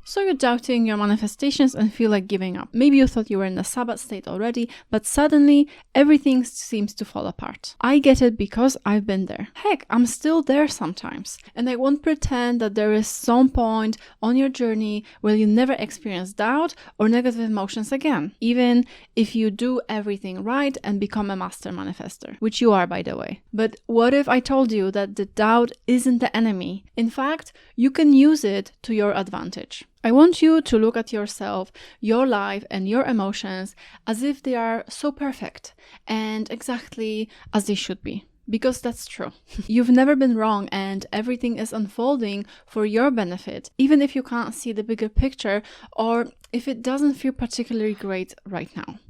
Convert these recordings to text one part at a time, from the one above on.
So you're doubting your manifestations and feel like giving up. Maybe you thought you were in the Sabbath state already, but suddenly everything seems to fall apart. I get it because I've been there. Heck, I'm still there sometimes. And I won't pretend that there is some point on your journey where you never experience doubt or negative emotions again, even if you do everything right and become a master manifester, which you are, by the way. But what if I told you that the doubt isn't the enemy? In fact, you can use it to your advantage. I want you to look at yourself, your life, and your emotions as if they are so perfect and exactly as they should be. Because that's true. You've never been wrong and everything is unfolding for your benefit, even if you can't see the bigger picture or if it doesn't feel particularly great right now.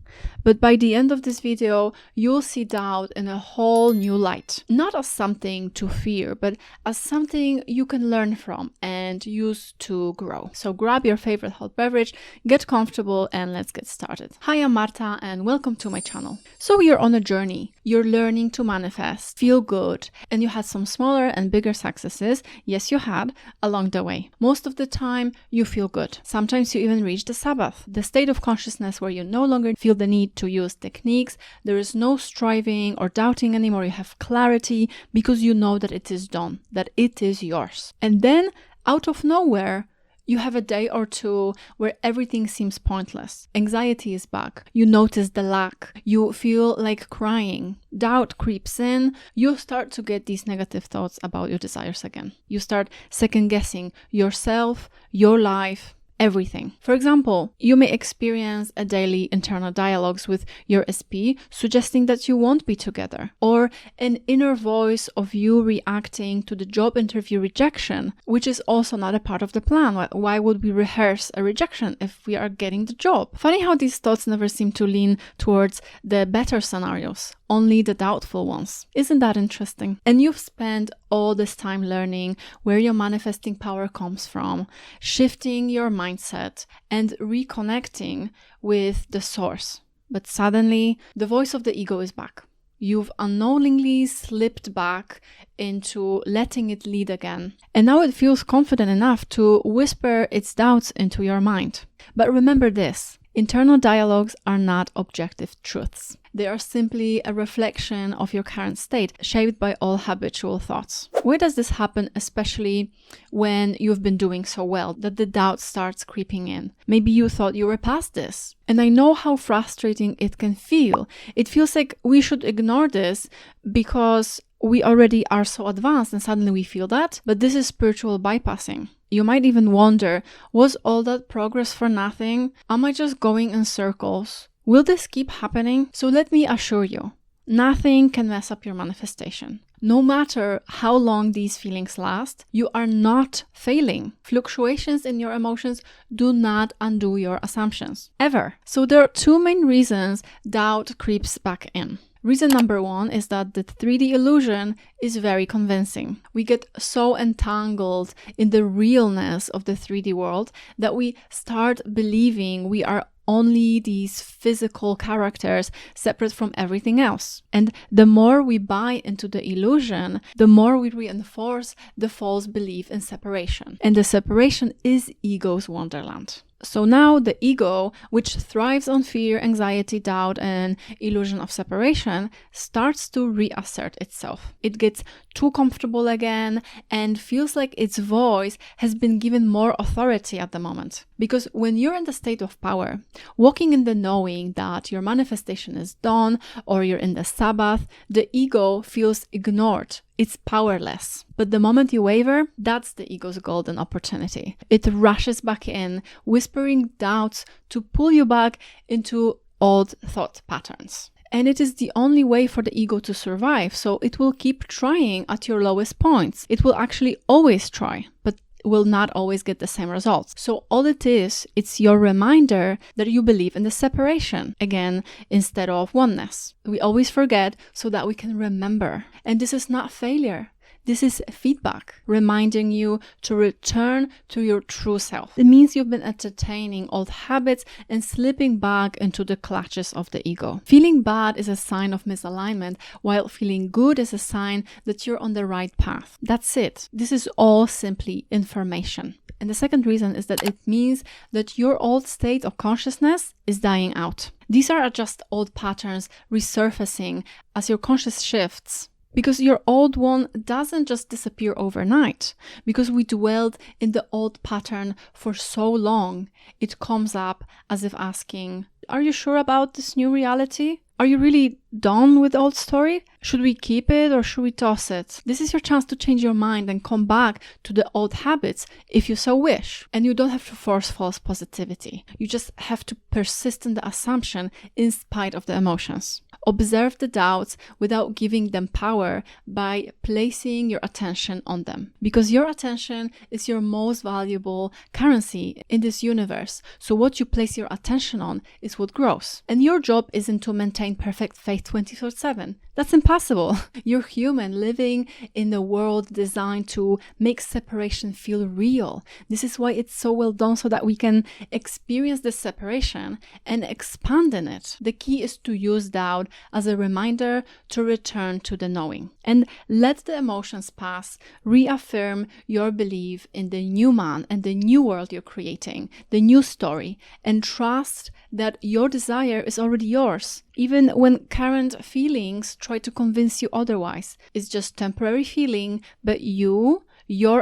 But by the end of this video, you'll see doubt in a whole new light. Not as something to fear, but as something you can learn from and use to grow. So grab your favorite hot beverage, get comfortable, and let's get started. Hi, I'm Marta and welcome to my channel. So you're on a journey. You're learning to manifest, feel good, and you had some smaller and bigger successes. Yes, you had, along the way. Most of the time, you feel good. Sometimes you even reach the Sabbath, the state of consciousness where you no longer feel the need to use techniques. There is no striving or doubting anymore. You have clarity because you know that it is done, that it is yours. And then out of nowhere, you have a day or two where everything seems pointless. Anxiety is back. You notice the lack. You feel like crying. Doubt creeps in. You start to get these negative thoughts about your desires again. You start second guessing yourself, your life, everything. For example, you may experience a daily internal dialogues with your SP suggesting that you won't be together, or an inner voice of you reacting to the job interview rejection, which is also not a part of the plan. Why would we rehearse a rejection if we are getting the job? Funny how these thoughts never seem to lean towards the better scenarios, only the doubtful ones. Isn't that interesting? And you've spent all this time learning where your manifesting power comes from, shifting your mindset and reconnecting with the source. But suddenly, the voice of the ego is back. You've unknowingly slipped back into letting it lead again. And now it feels confident enough to whisper its doubts into your mind. But remember this. Internal dialogues are not objective truths. They are simply a reflection of your current state, shaped by all habitual thoughts. Where does this happen, especially when you've been doing so well, that the doubt starts creeping in? Maybe you thought you were past this. And I know how frustrating it can feel. It feels like we should ignore this because we already are so advanced and suddenly we feel that. But this is spiritual bypassing. You might even wonder, was all that progress for nothing? Am I just going in circles? Will this keep happening? So let me assure you, nothing can mess up your manifestation. No matter how long these feelings last, you are not failing. Fluctuations in your emotions do not undo your assumptions, ever. So there are two main reasons doubt creeps back in. Reason number one is that the 3D illusion is very convincing. We get so entangled in the realness of the 3D world that we start believing we are only these physical characters separate from everything else. And the more we buy into the illusion, the more we reinforce the false belief in separation. And the separation is ego's wonderland. So now the ego, which thrives on fear, anxiety, doubt, and illusion of separation, starts to reassert itself. It gets too comfortable again and feels like its voice has been given more authority at the moment. Because when you're in the state of power, walking in the knowing that your manifestation is done or you're in the Sabbath, the ego feels ignored. It's powerless. But the moment you waver, that's the ego's golden opportunity. It rushes back in, whispering doubts to pull you back into old thought patterns. And it is the only way for the ego to survive, so it will keep trying at your lowest points. It will actually always try, but will not always get the same results. So all it is, it's your reminder that you believe in the separation, again, instead of oneness. We always forget so that we can remember. And this is not failure. This is feedback, reminding you to return to your true self. It means you've been entertaining old habits and slipping back into the clutches of the ego. Feeling bad is a sign of misalignment, while feeling good is a sign that you're on the right path. That's it. This is all simply information. And the second reason is that it means that your old state of consciousness is dying out. These are just old patterns resurfacing as your conscious shifts. Because your old one doesn't just disappear overnight. Because we dwelled in the old pattern for so long, it comes up as if asking, are you sure about this new reality? Are you really done with the old story? Should we keep it or should we toss it? This is your chance to change your mind and come back to the old habits if you so wish. And you don't have to force false positivity. You just have to persist in the assumption in spite of the emotions. Observe the doubts without giving them power by placing your attention on them. Because your attention is your most valuable currency in this universe. So what you place your attention on is what grows. And your job isn't to maintain perfect faith 24/7. That's impossible. You're human living in a world designed to make separation feel real. This is why it's so well done, so that we can experience this separation and expand in it. The key is to use doubt as a reminder to return to the knowing. And let the emotions pass. Reaffirm your belief in the new man and the new world you're creating, the new story, and trust that your desire is already yours. Even when current feelings try to convince you otherwise. It's just temporary feeling, but your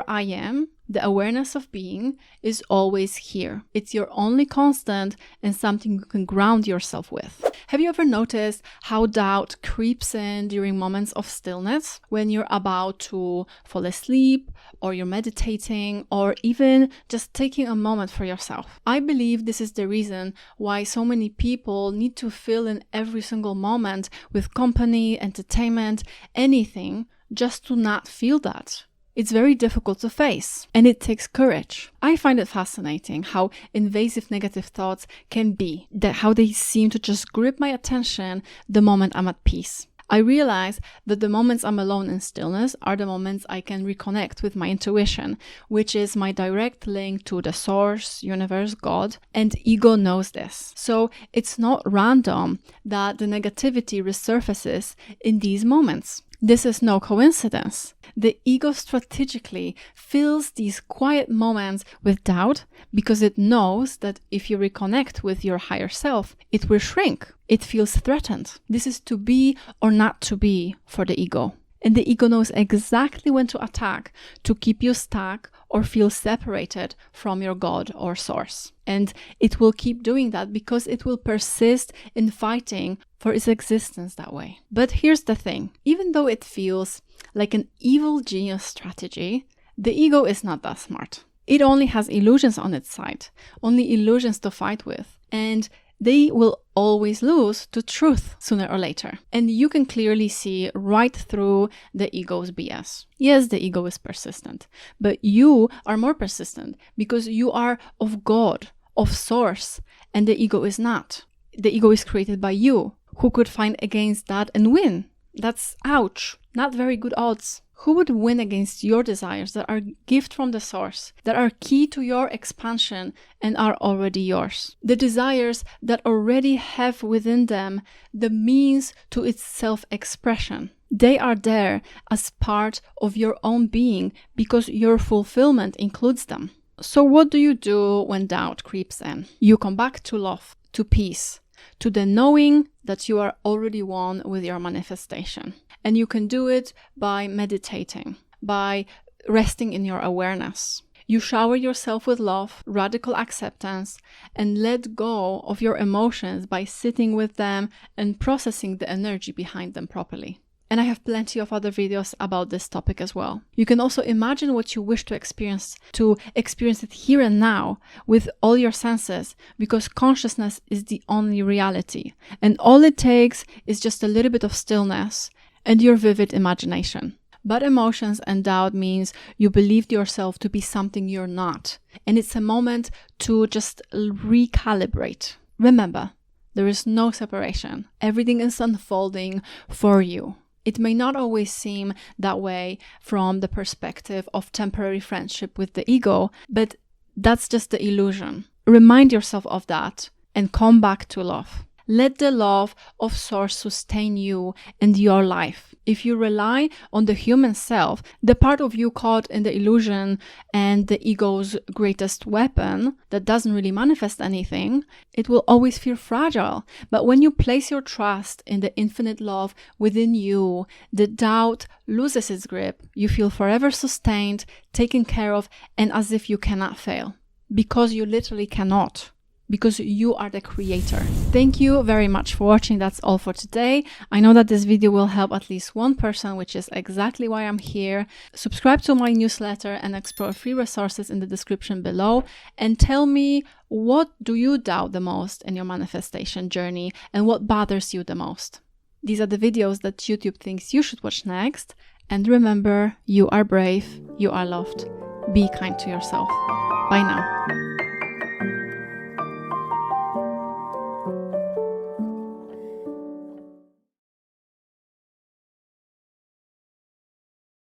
I am, the awareness of being, is always here. It's your only constant and something you can ground yourself with. Have you ever noticed how doubt creeps in during moments of stillness, when you're about to fall asleep, or you're meditating, or even just taking a moment for yourself? I believe this is the reason why so many people need to fill in every single moment with company, entertainment, anything, just to not feel that. It's very difficult to face, and it takes courage. I find it fascinating how invasive negative thoughts can be, that how they seem to just grip my attention the moment I'm at peace. I realize that the moments I'm alone in stillness are the moments I can reconnect with my intuition, which is my direct link to the source, universe, God, and ego knows this. So it's not random that the negativity resurfaces in these moments. This is no coincidence. The ego strategically fills these quiet moments with doubt because it knows that if you reconnect with your higher self, it will shrink. It feels threatened. This is to be or not to be for the ego. And the ego knows exactly when to attack to keep you stuck or feel separated from your God or source. And it will keep doing that because it will persist in fighting for its existence that way. But here's the thing. Even though it feels like an evil genius strategy, the ego is not that smart. It only has illusions on its side, only illusions to fight with. And they will always lose to truth sooner or later. And you can clearly see right through the ego's BS. Yes, the ego is persistent, but you are more persistent because you are of God, of source, and the ego is not. The ego is created by you. Who could fight against that and win? That's ouch. Not very good odds. Who would win against your desires that are gift from the source, that are key to your expansion and are already yours? The desires that already have within them the means to its self-expression. They are there as part of your own being because your fulfillment includes them. So what do you do when doubt creeps in? You come back to love, to peace, to the knowing that you are already one with your manifestation. And you can do it by meditating, by resting in your awareness. You shower yourself with love, radical acceptance, and let go of your emotions by sitting with them and processing the energy behind them properly. And I have plenty of other videos about this topic as well. You can also imagine what you wish to experience it here and now with all your senses, because consciousness is the only reality. And all it takes is just a little bit of stillness and your vivid imagination. But emotions and doubt means you believed yourself to be something you're not. And it's a moment to just recalibrate. Remember, there is no separation. Everything is unfolding for you. It may not always seem that way from the perspective of temporary friendship with the ego, but that's just the illusion. Remind yourself of that and come back to love. Let the love of Source sustain you and your life. If you rely on the human self, the part of you caught in the illusion and the ego's greatest weapon that doesn't really manifest anything, it will always feel fragile. But when you place your trust in the infinite love within you, the doubt loses its grip. You feel forever sustained, taken care of, and as if you cannot fail. Because you literally cannot. Because you are the creator. Thank you very much for watching. That's all for today. I know that this video will help at least one person, which is exactly why I'm here. Subscribe to my newsletter and explore free resources in the description below. And tell me, what do you doubt the most in your manifestation journey and what bothers you the most? These are the videos that YouTube thinks you should watch next. And remember, you are brave, you are loved. Be kind to yourself. Bye now.